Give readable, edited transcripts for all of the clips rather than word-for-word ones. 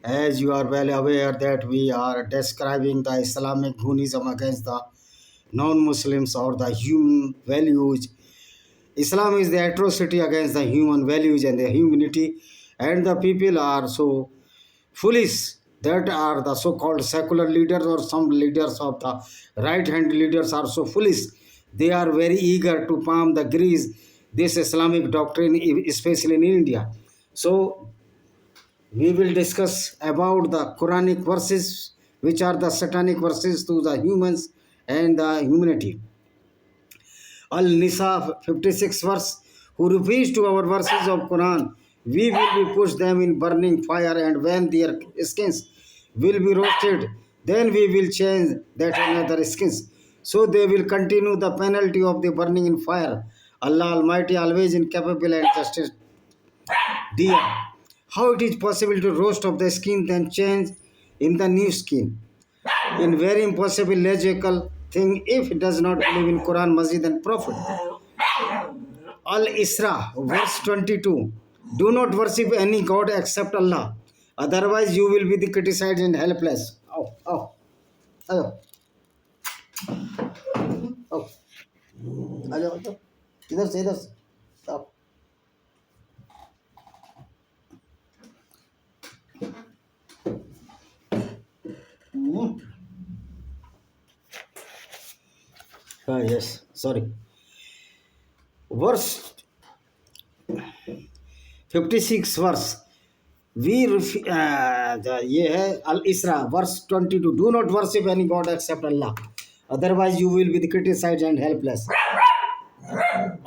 As you are well aware that we are describing the Islamic Humanism against the non-Muslims or the human values. Islam is the atrocity against the human values and the humanity, and the people are so foolish that are the so-called secular leaders or some leaders of the right-hand leaders are so foolish. They are very eager to palm the grease this Islamic doctrine, especially in India. So we will discuss about the Quranic verses, which are the satanic verses to the humans and the humanity. Al-Nisa 56 verse, who refuse to our verses of Quran, we will be pushed them in burning fire, and when their skins will be roasted, then we will change that another skins. So they will continue the penalty of the burning in fire. Allah Almighty always incapable and justice. Dear, how it is possible to roast of the skin then change in the new skin? In very impossible logical thing if it does not believe in Quran, Masjid and Prophet. Al-Isra, verse 22. Do not worship any God except Allah. Otherwise you will be the criticized and helpless. Oh, oh, oh, oh. आ जाओ, इधर से इधर से. Oh. Yes, sorry. Verse 56 verse. ये है Al Isra verse 22. Do not worship any god except Allah otherwise you will be criticised and helpless.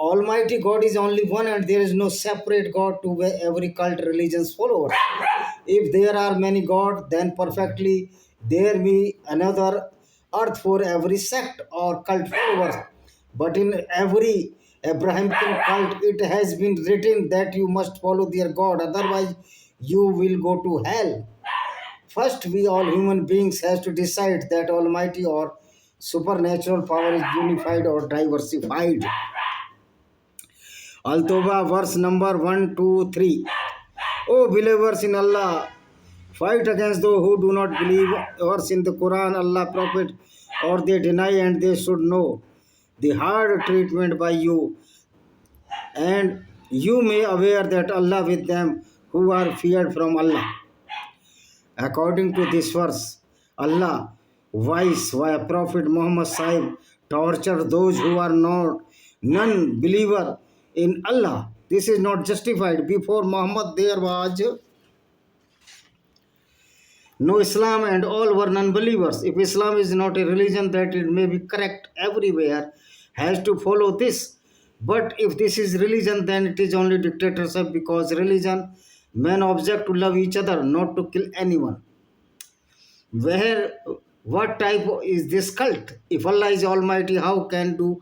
Almighty God is only one, and there is no separate God to every cult religion's followers. If there are many gods, then perfectly there be another earth for every sect or cult followers. But in every Abrahamic cult, it has been written that you must follow their God, otherwise you will go to hell. First, we all human beings has to decide that Almighty or supernatural power is unified or diversified. Al-Tawbah verse number 1, 2, 3. O believers in Allah, fight against those who do not believe verse in the Quran, Allah, Prophet, or they deny, and they should know the hard treatment by you, and you may aware that Allah with them who are feared from Allah. According to this verse, Allah, wise via Prophet Muhammad Sahib, torture those who are not non-believer in Allah. This is not justified. Before Muhammad there was no Islam and all were non-believers. If Islam is not a religion that it may be correct everywhere, has to follow this. But if this is religion, then it is only dictatorship, because religion, men object to love each other, not to kill anyone. Where, what type is this cult? If Allah is Almighty, how can do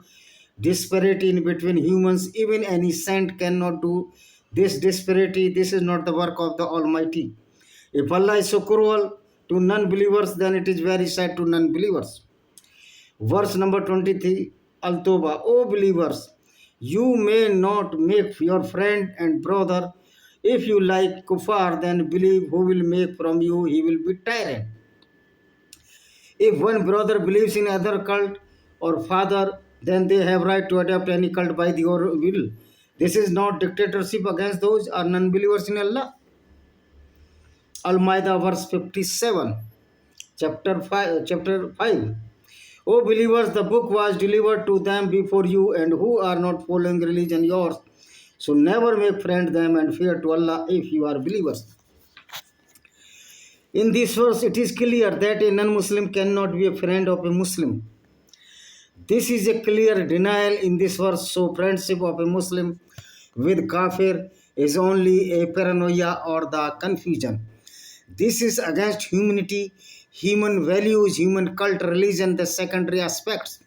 disparity in between humans? Even any saint cannot do this disparity. This is not the work of the Almighty. If Allah is so cruel to non-believers, then it is very sad to non-believers. Verse number 23, Al-Tawbah. O believers, you may not make your friend and brother. If you like kuffar, then believe who will make from you, he will be tyrant. If one brother believes in other cult or father, then they have right to adopt any cult by your will. This is not dictatorship against those are non-believers in Allah. Al-Ma'idah verse 57, chapter 5. O believers, the book was delivered to them before you, and who are not following religion yours. So never make friend them, and fear to Allah if you are believers. In this verse, it is clear that a non-Muslim cannot be a friend of a Muslim. This is a clear denial in this verse. So friendship of a Muslim with kafir is only a paranoia or the confusion. This is against humanity, human values, human cult, religion, the secondary aspects.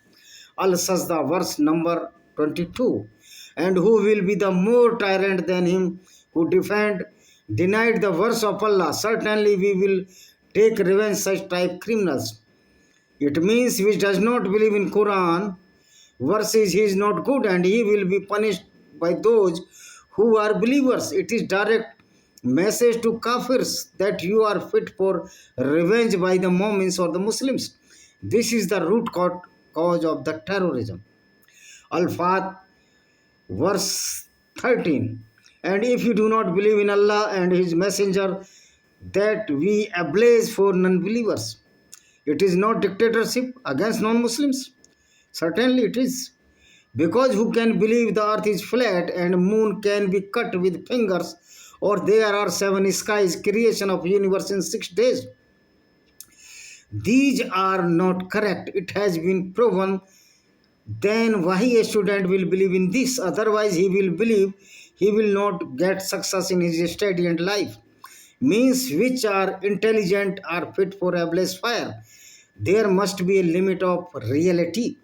Al-Sajda verse number 22. And who will be the more tyrant than him who denied the verse of Allah? Certainly we will take revenge such type criminals. It means which does not believe in Quran verses he is not good, and he will be punished by those who are believers. It is direct message to kafirs that you are fit for revenge by the Muslims or the Muslims. This is the root cause of the terrorism. Al-Fat, verse 13. And if you do not believe in Allah and His Messenger, that we ablaze for non-believers. It is not dictatorship against non-Muslims. Certainly it is. Because who can believe the earth is flat and moon can be cut with fingers, or there are 7 skies, creation of universe in 6 days? These are not correct. It has been proven. Then why a student will believe in this? Otherwise he will believe he will not get success in his study and life. Means which are intelligent are fit for a blaze fire. There must be a limit of reality.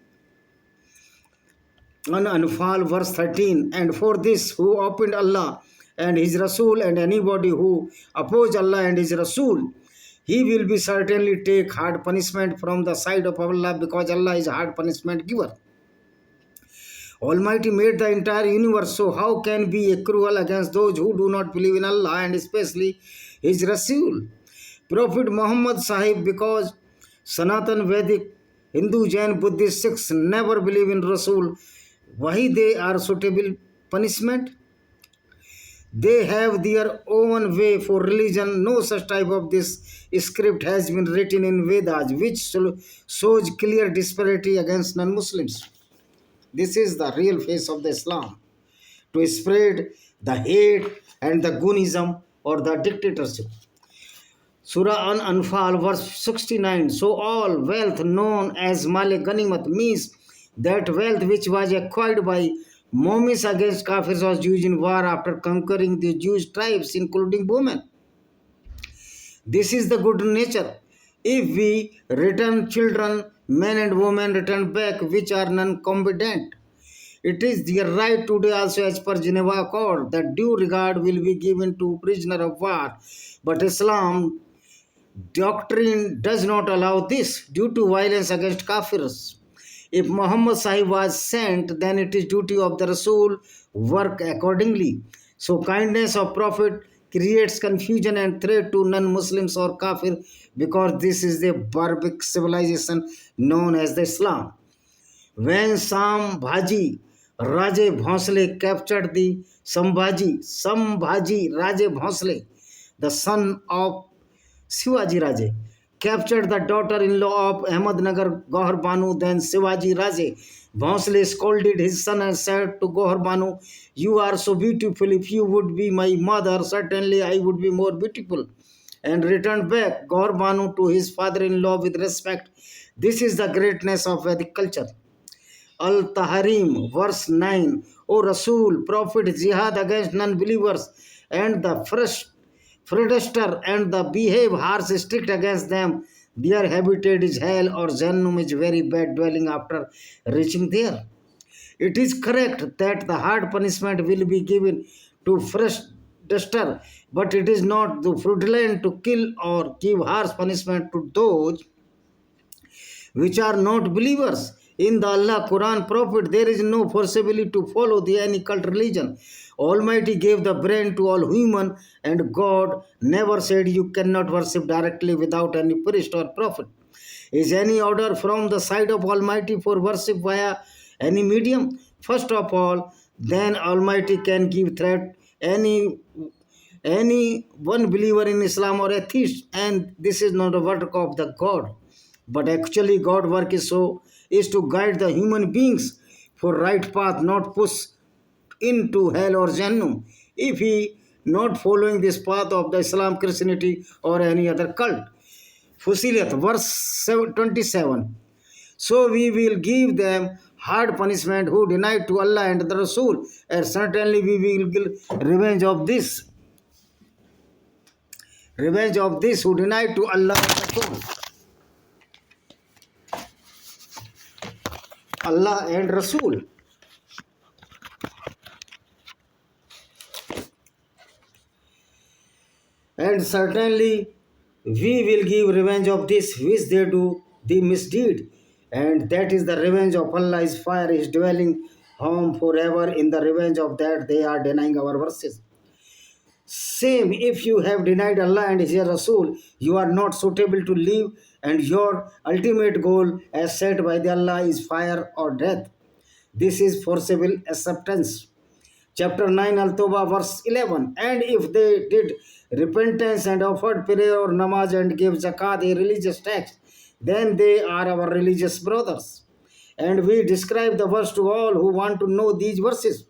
On Anfal verse 13, and for this who opened Allah and His Rasul, and anybody who oppose Allah and His Rasul, he will be certainly take hard punishment from the side of Allah, because Allah is hard punishment giver. Almighty made the entire universe, so how can be a cruel against those who do not believe in Allah and especially His Rasul? Prophet Muhammad Sahib, because Sanatan, Vedic, Hindu, Jain, Buddhist, Sikhs never believe in Rasul, why they are suitable punishment? They have their own way for religion. No such type of this script has been written in Vedas, which shows clear disparity against non-Muslims. This is the real face of the Islam, to spread the hate and the Gunism or the dictatorship. Surah An-Anfal verse 69. So all wealth known as Male Ganimat means that wealth which was acquired by Momis against Kafirs was used in war after conquering the Jewish tribes, including women. This is the good nature. If we return children, men and women return back which are non-combatant. It is their right today also, as per Geneva Accord, that due regard will be given to prisoner of war. But Islam doctrine does not allow this due to violence against Kafirs. If Muhammad Sahib was sent, then it is duty of the Rasul work accordingly. So kindness of Prophet creates confusion and threat to non-Muslims or Kafir, because this is the barbaric civilization known as the Islam. When Sambhaji Raje Bhonsle captured the Sambhaji Raje Bhonsle, the son of Shivaji Raje, captured the daughter-in-law of Ahmednagar Gohar Banu, then Shivaji Raje Bhonsle scolded his son and said to Gohar Banu, "You are so beautiful. If you would be my mother, certainly I would be more beautiful." And returned back Gohar Banu to his father-in-law with respect. This is the greatness of Vedic culture. Al-Tahrim, verse 9. O Rasul, Prophet, jihad against non-believers and the fraudster and the behave harsh strict against them. Their habitat is hell, or Jahannam is very bad dwelling after reaching there. It is correct that the hard punishment will be given to fraudster, but it is not the fraudulent to kill or give harsh punishment to those which are not believers. In the Allah, Quran, Prophet, there is no forcibility to follow the any cult religion. Almighty gave the brain to all human, and God never said you cannot worship directly without any priest or prophet. Is any order from the side of Almighty for worship via any medium? First of all, then Almighty can give threat any one believer in Islam or atheist, and this is not a work of the God. But actually God work is to guide the human beings for right path, not push into hell or Jahannam if he not following this path of the Islam, Christianity or any other cult. Fusilat, verse 27. So we will give them hard punishment who deny to Allah and the Rasul, and certainly we will give revenge of this who deny to Allah and Rasul. Allah and Rasul. And certainly we will give revenge of this which they do the misdeed. And that is the revenge of Allah is fire, is dwelling home forever in the revenge of that they are denying our verses. Same, if you have denied Allah and His Rasul, you are not suitable to live, and your ultimate goal, as set by the Allah, is fire or death. This is forcible acceptance. Chapter 9 Al Tawbah, verse 11. And if they did repentance and offered prayer or namaz and gave zakat, a religious tax, then they are our religious brothers. And we describe the verse to all who want to know these verses.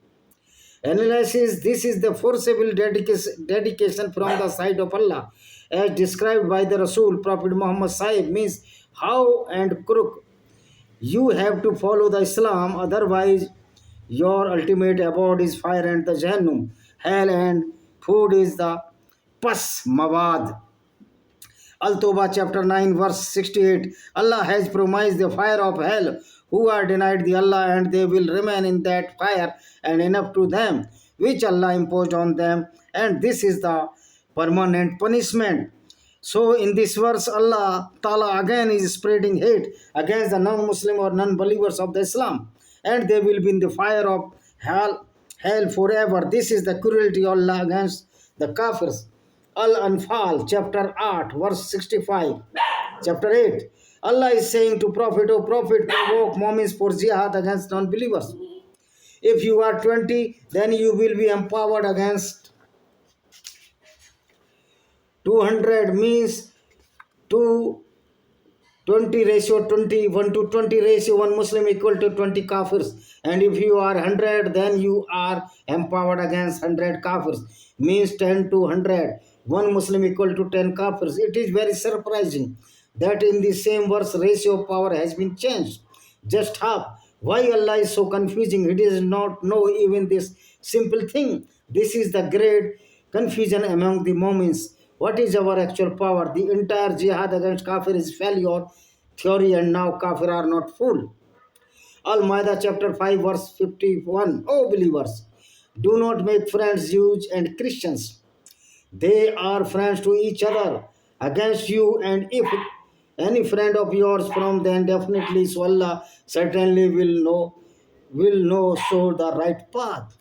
Analysis: this is the forcible dedication from the side of Allah, as described by the Rasul, Prophet Muhammad Sahib, means how and crook you have to follow the Islam, otherwise your ultimate abode is fire and the Jahannam, hell, and food is the pas mawad. Al-Tawbah chapter 9 verse 68. Allah has promised the fire of hell who are denied the Allah, and they will remain in that fire and enough to them which Allah imposed on them, and this is the permanent punishment. So in this verse Allah Ta'ala again is spreading hate against the non-Muslim or non-believers of the Islam, and they will be in the fire of hell forever. This is the cruelty of Allah against the kafirs. Al-Anfal chapter 8 verse 65. Chapter 8. Allah is saying to Prophet, O Prophet, provoke moments for jihad against non-believers. If you are 20, then you will be empowered against 200, means 220 ratio 20, 1 to 20 ratio 1 Muslim equal to 20 kafirs. And if you are 100, then you are empowered against 100 kafirs, means 10 to 100. 1 Muslim equal to 10 kafirs. It is very surprising that in the same verse ratio of power has been changed. Just half. Why Allah is so confusing? He does not know even this simple thing. This is the great confusion among the Mu'mins. What is our actual power? The entire jihad against kafir is failure theory, and now kafir are not fool. Al-Ma'idah chapter 5 verse 51. O believers, do not make friends Jews and Christians. They are friends to each other against you, and if any friend of yours from them, definitely so Allah certainly will know show the right path.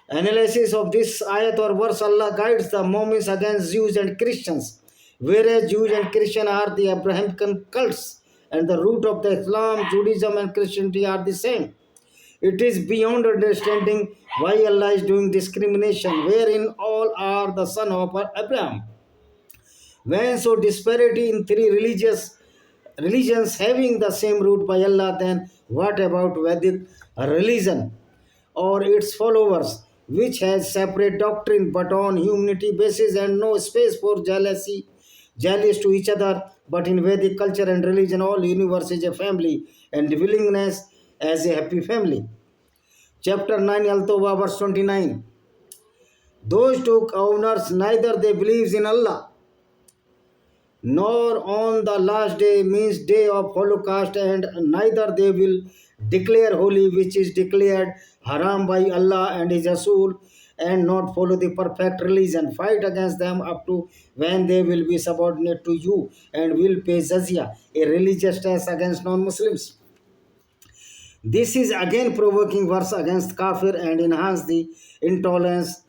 Analysis of this ayat or verse: Allah guides the Muslims against Jews and Christians, whereas Jews and Christians are the Abrahamic cults, and the root of the Islam, Judaism, and Christianity are the same. It is beyond understanding why Allah is doing discrimination, wherein all are the son of Abraham. When so disparity in three religions having the same root by Allah, then what about Vedic religion or its followers, which has separate doctrine but on humanity basis and no space for jealous to each other? But in Vedic culture and religion, all universe is a family, and willingness as a happy family. Chapter 9 Al-Tawbah verse 29. Those two owners, neither they believes in Allah nor on the last day, means day of Holocaust, and neither they will declare holy, which is declared haram by Allah and His Rasul, and not follow the perfect religion. Fight against them up to when they will be subordinate to you and will pay jizya, a religious tax against non-Muslims. This is again provoking verse against kafir and enhance the intolerance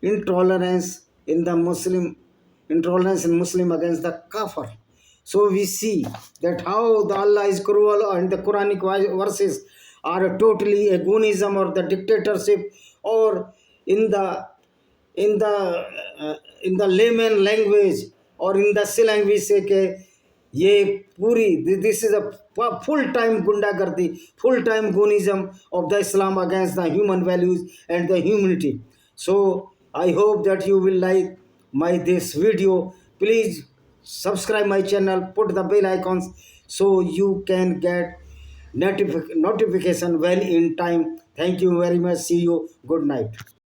in the Muslim intolerance in Muslim against the kafir. So we see that how the Allah is cruel, and the Quranic verses are totally agonism or the dictatorship, or in the layman language or in the si language say ke ये पूरी this is a full time गुंडागर्दी, full time goonism of the Islam against the human values and the humanity. So I hope that you will like my this video. Please subscribe my channel, put the bell icons so you can get notification well in time. Thank you very much. See you. Good night.